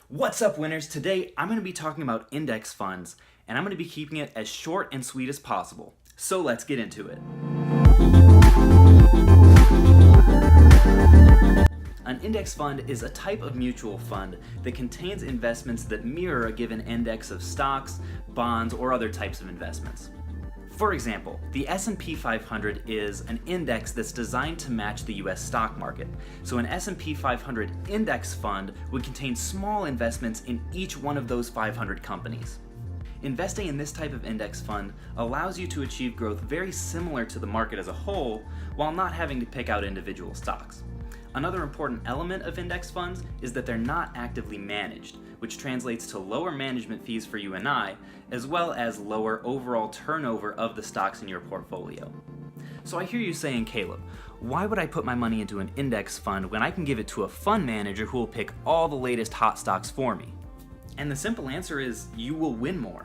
What's up, winners? Today I'm going to be talking about index funds, and I'm going to be keeping it as short and sweet as possible. So let's get into it. An index fund is a type of mutual fund that contains investments that mirror a given index of stocks, bonds, or other types of investments. For example, the S&P 500 is an index that's designed to match the US stock market. So an S&P 500 index fund would contain small investments in each one of those 500 companies. Investing in this type of index fund allows you to achieve growth very similar to the market as a whole, while not having to pick out individual stocks. Another important element of index funds is that they're not actively managed, which translates to lower management fees for you and I, as well as lower overall turnover of the stocks in your portfolio. So I hear you saying, Caleb, why would I put my money into an index fund when I can give it to a fund manager who will pick all the latest hot stocks for me? And the simple answer is you will win more.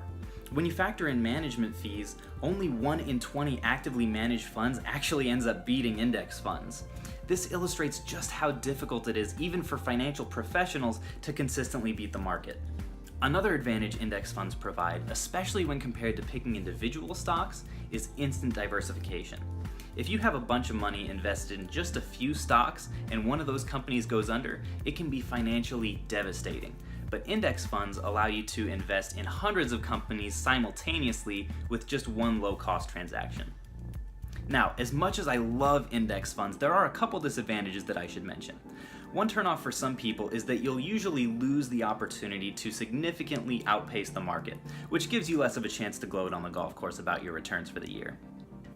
When you factor in management fees, only 1 in 20 actively managed funds actually ends up beating index funds. This illustrates just how difficult it is even for financial professionals to consistently beat the market. Another advantage index funds provide, especially when compared to picking individual stocks, is instant diversification. If you have a bunch of money invested in just a few stocks and one of those companies goes under, it can be financially devastating. But index funds allow you to invest in hundreds of companies simultaneously with just one low-cost transaction. Now, as much as I love index funds, there are a couple disadvantages that I should mention. One turnoff for some people is that you'll usually lose the opportunity to significantly outpace the market, which gives you less of a chance to gloat on the golf course about your returns for the year.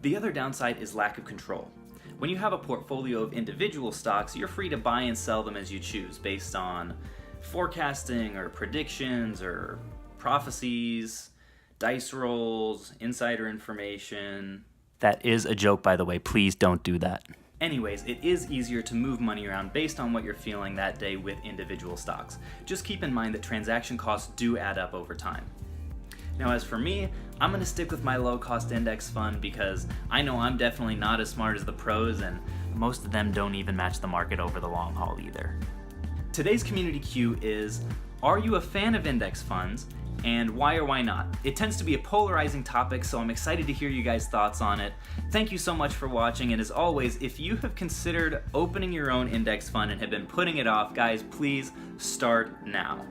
The other downside is lack of control. When you have a portfolio of individual stocks, you're free to buy and sell them as you choose based on forecasting or predictions or prophecies, dice rolls, insider information. That is a joke, by the way. Please don't do that. Anyways, it is easier to move money around based on what you're feeling that day with individual stocks. Just keep in mind that transaction costs do add up over time. Now, as for me, I'm going to stick with my low-cost index fund because I know I'm definitely not as smart as the pros, and most of them don't even match the market over the long haul either. Today's community Q is, are you a fan of index funds? And why or why not? It tends to be a polarizing topic, so I'm excited to hear you guys' thoughts on it. Thank you so much for watching, and as always, if you have considered opening your own index fund and have been putting it off, guys, please start now.